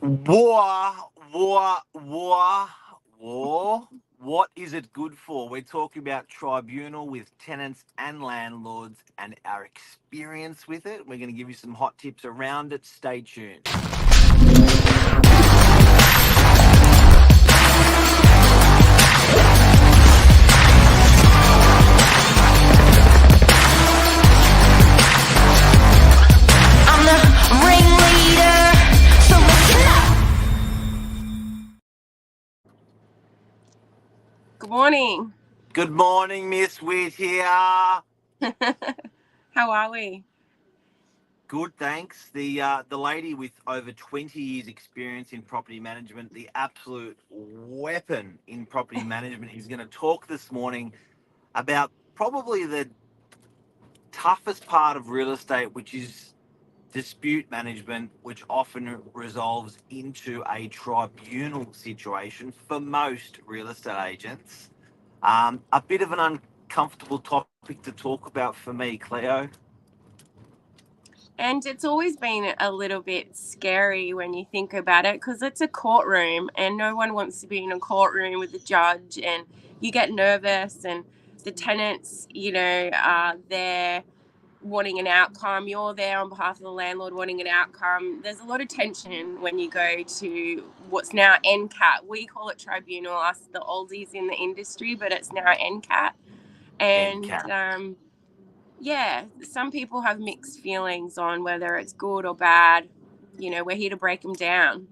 War, war, war, war. What is it good for? We're talking about tribunal with tenants and landlords and our experience with it. We're going to give you some hot tips around it. Stay tuned. I'm the ringleader, so listen up. Good morning. Good morning, Miss Wit here. How are we? Good, thanks. The lady with over 20 years experience in property management, the absolute weapon in property management, is going to talk this morning about probably the toughest part of real estate, which is dispute management, which often resolves into a tribunal situation for most real estate agents. A bit of an uncomfortable topic to talk about for me, Cleo. And it's always been a little bit scary when you think about it because it's a courtroom and no one wants to be in a courtroom with the judge and you get nervous and the tenants, are there wanting an outcome. You're there on behalf of the landlord wanting an outcome. There's a lot of tension when you go to what's now NCAT. We call it tribunal, us the oldies in the industry, but it's now NCAT. And yeah, some people have mixed feelings on whether it's good or bad. We're here to break them down.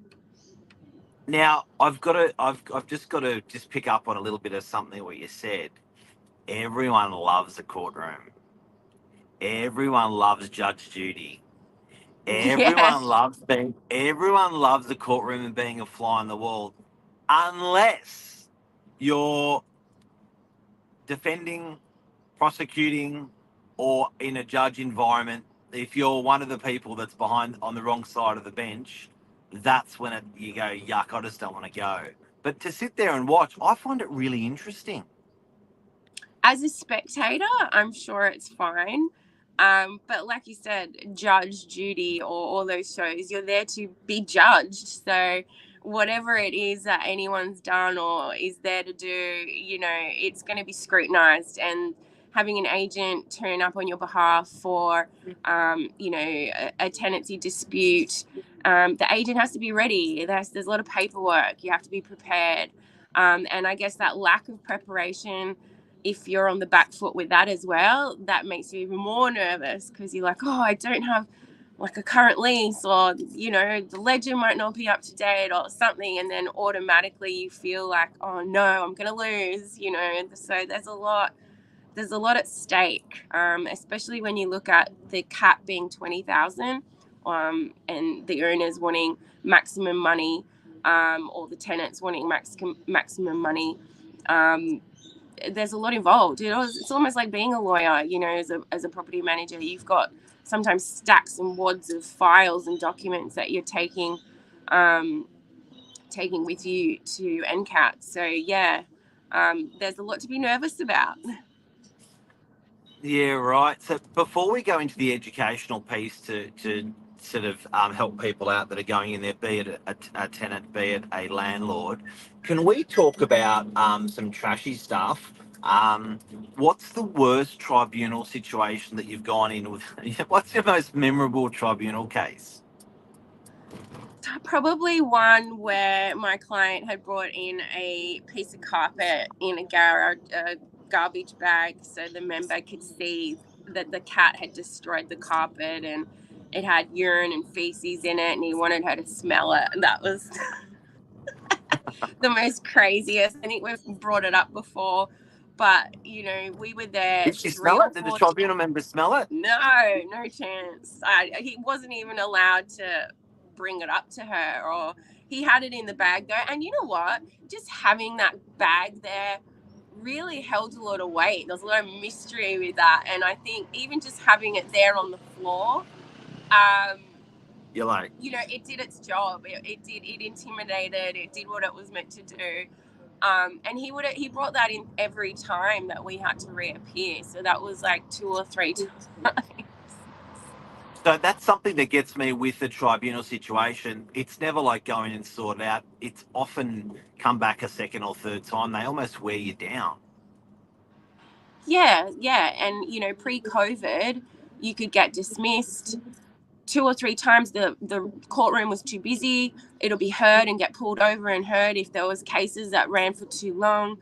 Now, I've just got to pick up on a little bit of something what you said. Everyone loves the courtroom. Everyone loves Judge Judy. Yeah. Everyone loves the courtroom and being a fly on the wall, unless you're defending, prosecuting, or in a judge environment. If you're one of the people that's behind on the wrong side of the bench, that's when you go, yuck, I just don't want to go. But to sit there and watch, I find it really interesting. As a spectator, I'm sure it's fine. But like you said, Judge Judy or all those shows, you're there to be judged. So whatever it is that anyone's done or is there to do, it's going to be scrutinized. And having an agent turn up on your behalf for, a tenancy dispute, the agent has to be ready. There's a lot of paperwork. You have to be prepared. And I guess that lack of preparation, if you're on the back foot with that as well, that makes you even more nervous because you're like, oh, I don't have like a current lease, or the ledger might not be up to date or something, and then automatically you feel like, oh no, I'm gonna lose. So there's a lot at stake, especially when you look at the cap being 20,000, and the owners wanting maximum money, or the tenants wanting maximum money. There's a lot involved. It's almost like being a lawyer, as a property manager. You've got sometimes stacks and wads of files and documents that you're taking with you to NCAT. So yeah, there's a lot to be nervous about. Yeah, right. So before we go into the educational piece to sort of help people out that are going in there, be it a tenant, be it a landlord, can we talk about some trashy stuff? What's the worst tribunal situation that you've gone in with? What's your most memorable tribunal case? Probably one where my client had brought in a piece of carpet in a garbage bag so the member could see that the cat had destroyed the carpet and it had urine and feces in it, and he wanted her to smell it. And that was the most craziest. I think we've brought it up before, but we were there. Did she smell it? Did the tribunal member smell it? No chance. He wasn't even allowed to bring it up to her, or he had it in the bag though. And you know what? Just having that bag there really held a lot of weight. There's a lot of mystery with that, and I think even just having it there on the floor, you're like, it did its job. It intimidated. It did what it was meant to do. And he brought that in every time that we had to reappear. So that was like 2 or 3 times. So that's something that gets me with the tribunal situation. It's never like going and sort it out. It's often come back a second or third time. They almost wear you down. Yeah, yeah. And, you know, pre-COVID, you could get dismissed 2 or 3 times. The courtroom was too busy. It'll be heard and get pulled over and heard if there was cases that ran for too long.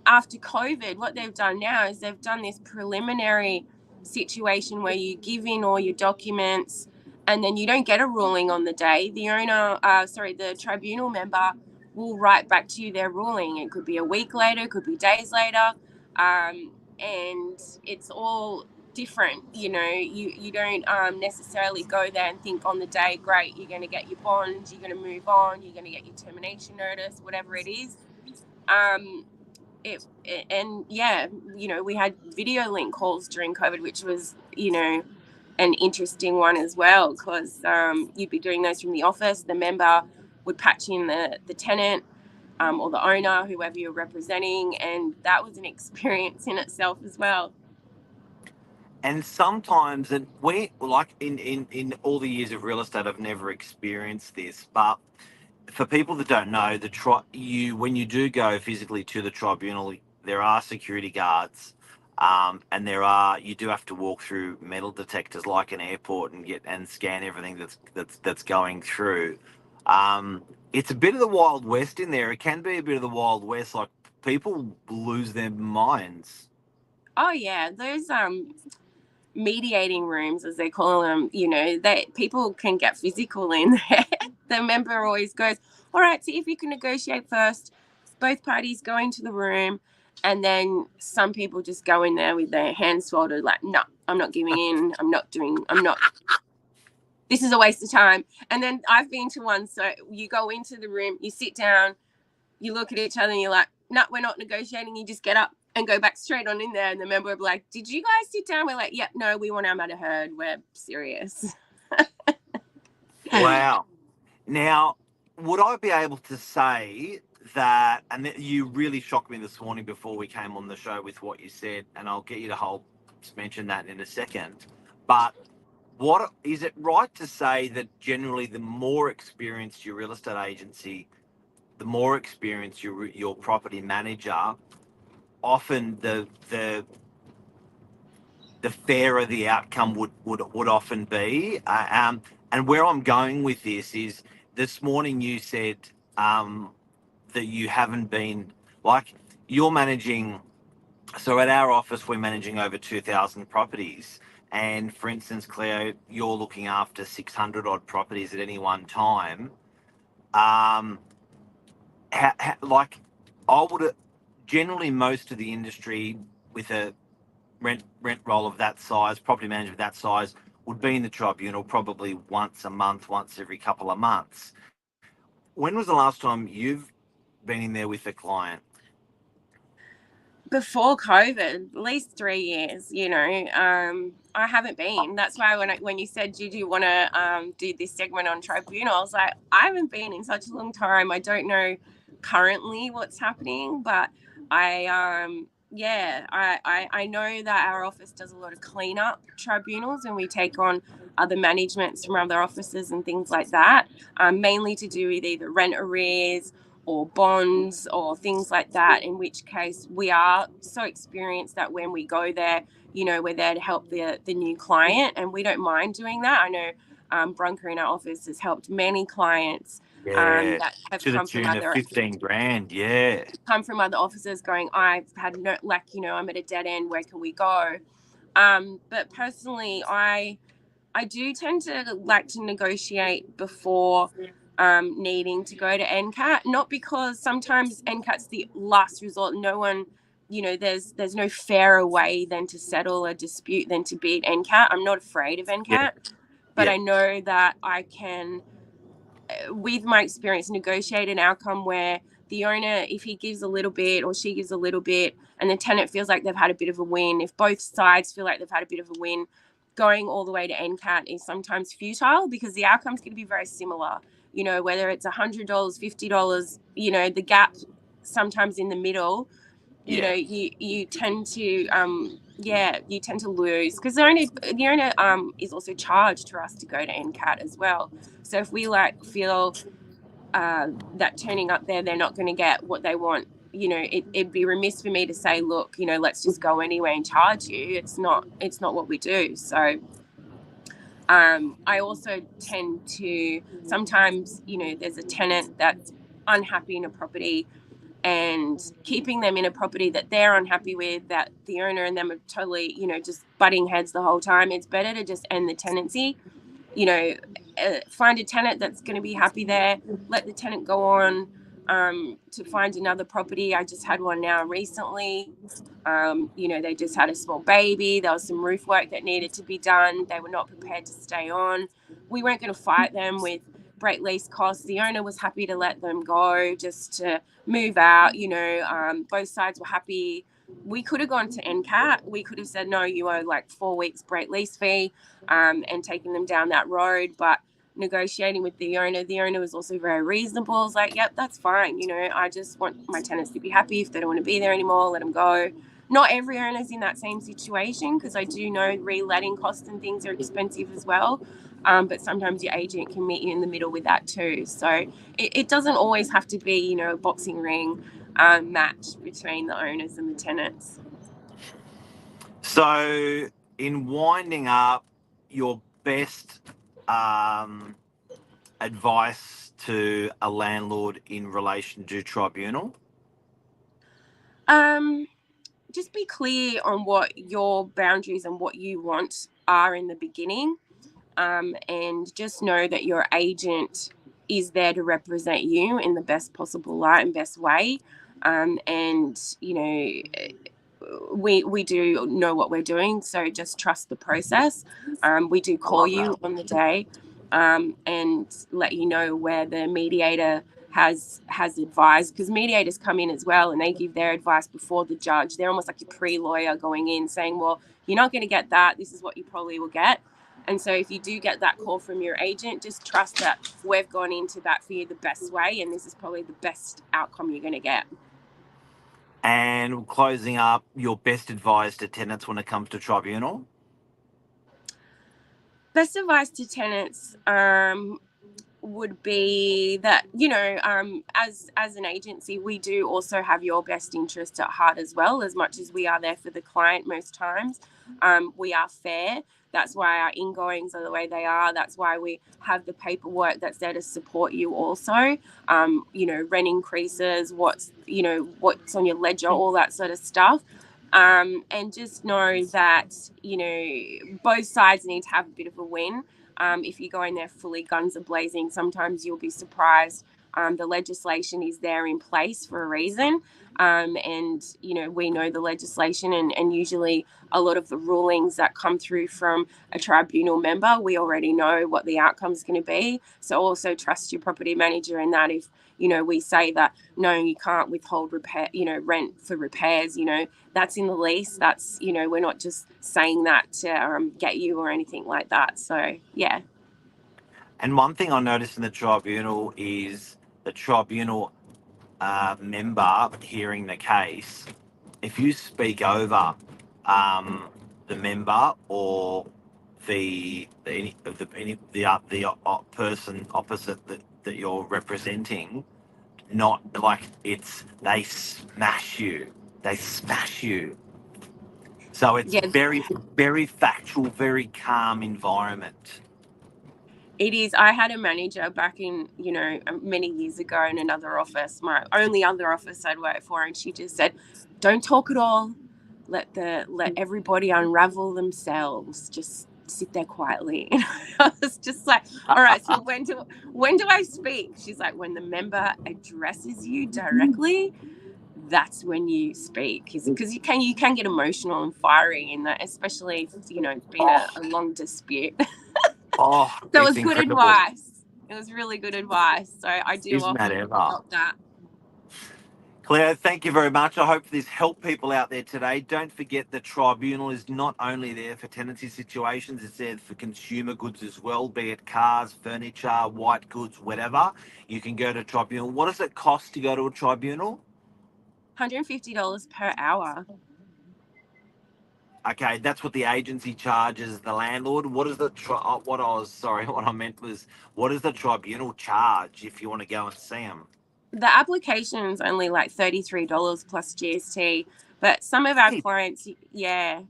After COVID, what they've done now is they've done this preliminary situation where you give in all your documents and then you don't get a ruling on the day. The tribunal member will write back to you their ruling. It could be a week later, it could be days later. And it's all different. You know, you don't necessarily go there and think on the day, great, you're going to get your bond, you're going to move on, you're going to get your termination notice, whatever it is. And yeah, you know, we had video link calls during COVID, which was, you know, an interesting one as well, because you'd be doing those from the office. The member would patch in the tenant or the owner, whoever you're representing, and that was an experience in itself as well. And sometimes, and we like in all the years of real estate, I've never experienced this, but for people that don't know, when you do go physically to the tribunal, there are security guards, and you do have to walk through metal detectors like an airport and scan everything that's going through. It's a bit of the Wild West in there. It can be a bit of the Wild West. Like people lose their minds. Oh yeah, those mediating rooms, as they call them, you know, people can get physical in there. The member always goes, all right, see if you can negotiate first. Both parties go into the room, and then some people just go in there with their hands folded like, no, I'm not giving in. I'm not. This is a waste of time. And then I've been to one, so you go into the room, you sit down, you look at each other and you're like, no, we're not negotiating. You just get up and go back straight on in there. And the member will be like, did you guys sit down? We're like, yeah, no, we want our matter heard. We're serious. Wow. Now, would I be able to say that, and you really shocked me this morning before we came on the show with what you said, and I'll get you to mention that in a second, but what is it right to say that generally the more experienced your real estate agency, the more experienced your property manager, often the fairer the outcome would often be. And where I'm going with this is, this morning you said that you haven't been, like, you're managing. So at our office, we're managing over 2,000 properties. And for instance, Cleo, you're looking after 600 odd properties at any one time. Like, I would generally, most of the industry with a rent roll of that size, property management of that size, would be in the tribunal probably once a month, once every couple of months. When was the last time you've been in there with a client? Before COVID, at least 3 years, you know. I haven't been. That's why when you said, did you want to do this segment on tribunal, I was like, I haven't been in such a long time. I don't know currently what's happening, but I know that our office does a lot of cleanup tribunals, and we take on other managements from other offices and things like that, mainly to do with either rent arrears or bonds or things like that, in which case we are so experienced that when we go there, you know, we're there to help the new client, and we don't mind doing that. I know Bronca in our office has helped many clients that have to the come from tune of other 15 grand. come from other offices going, I've had no, like, you know, I'm at a dead end, where can we go? But personally, I do tend to like to negotiate before needing to go to NCAT, not because sometimes NCAT's the last resort. No one, you know, there's no fairer way than to settle a dispute than to beat NCAT. I'm not afraid of NCAT, but I know that I can, with my experience, negotiate an outcome where the owner, if he gives a little bit or she gives a little bit, and the tenant feels like they've had a bit of a win, if both sides feel like they've had a bit of a win, going all the way to NCAT is sometimes futile, because the outcome's going to be very similar. You know, whether it's $100, $50, you know, the gap sometimes in the middle, you know, you tend to yeah, you tend to lose because the owner is also charged for us to go to NCAT as well. So if we like feel that turning up there, they're not going to get what they want, it'd be remiss for me to say, look, let's just go anyway and charge you. It's not what we do. So I also tend to sometimes, there's a tenant that's unhappy in a property, and keeping them in a property that they're unhappy with, that the owner and them are totally, just butting heads the whole time. It's better to just end the tenancy, find a tenant that's going to be happy there, let the tenant go on to find another property. I just had one now recently. They just had a small baby. There was some roof work that needed to be done. They were not prepared to stay on. We weren't going to fight them with break lease costs. The owner was happy to let them go just to move out. Both sides were happy. We could have gone to NCAT. We could have said, no, you owe like 4 weeks break lease fee, and taken them down that road. But negotiating with the owner was also very reasonable. I was like, yep, that's fine. I just want my tenants to be happy. If they don't want to be there anymore, let them go. Not every owner's in that same situation, because I do know reletting costs and things are expensive as well. But sometimes your agent can meet you in the middle with that too. So it doesn't always have to be, a boxing ring match between the owners and the tenants. So, in winding up, your best advice to a landlord in relation to tribunal? Just be clear on what your boundaries and what you want are in the beginning, and just know that your agent is there to represent you in the best possible light and best way. And we do know what we're doing, so just trust the process. We do call you on the day, and let you know where the mediator has advised, because mediators come in as well and they give their advice before the judge. They're almost like a pre-lawyer going in saying, well, you're not going to get that, this is what you probably will get. And so if you do get that call from your agent, just trust that we've gone into that for you the best way, and this is probably the best outcome you're going to get. And closing up, your best advice to tenants when it comes to tribunal? Best advice to tenants would be that, as an agency, we do also have your best interest at heart as well, as much as we are there for the client most times. We are fair. That's why our ingoings are the way they are. That's why we have the paperwork that's there to support you also. Rent increases, what's on your ledger, all that sort of stuff. And just know that, both sides need to have a bit of a win. If you go in there fully guns a blazing, sometimes you'll be surprised. The legislation is there in place for a reason. And, we know the legislation, and usually a lot of the rulings that come through from a tribunal member, we already know what the outcome is going to be. So also trust your property manager in that. If, we say that, no, you can't withhold rent for repairs, that's in the lease. That's, we're not just saying that to get you or anything like that. So, yeah. And one thing I noticed in the tribunal is the tribunal member hearing the case, if you speak over the member or the person opposite that you're representing, not like they smash you. So it's very, very factual, very calm environment. It is. I had a manager back in, many years ago in another office, my only other office I'd worked for, and she just said, don't talk at all. Let everybody unravel themselves. Just sit there quietly. And I was just like, all right, so when do I speak? She's like, when the member addresses you directly, that's when you speak, because you can get emotional and fiery in that, especially if it's been a long dispute. Oh, so it was good advice. It was really good advice. So I do often adopt that. Claire, thank you very much. I hope this helped people out there today. Don't forget the tribunal is not only there for tenancy situations, it's there for consumer goods as well, be it cars, furniture, white goods, whatever. You can go to tribunal. What does it cost to go to a tribunal? $150 per hour. Okay, that's what the agency charges the landlord. What is the what I meant was, what does the tribunal charge if you want to go and see them? The application's only like $33 plus GST, but some of our Hey, clients, yeah,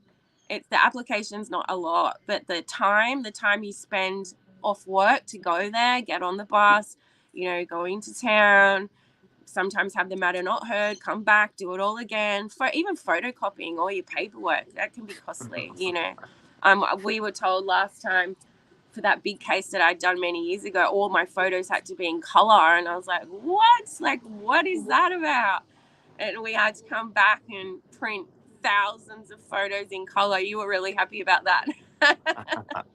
it's the application's not a lot, but the time you spend off work to go there, get on the bus, go into town, sometimes have the matter not heard, come back, do it all again. For even photocopying all your paperwork, that can be costly. We were told last time for that big case that I'd done many years ago, all my photos had to be in color, and I was like, what? Like, what is that about? And we had to come back and print thousands of photos in color. You were really happy about that.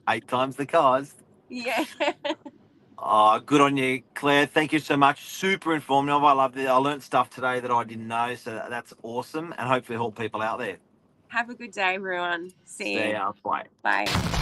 8 times the cost. Yeah. Oh, good on you, Claire. Thank you so much. Super informative. I love it. I learned stuff today that I didn't know, so that's awesome, and hopefully help people out there. Have a good day, everyone. See See you. ya. Bye. Bye.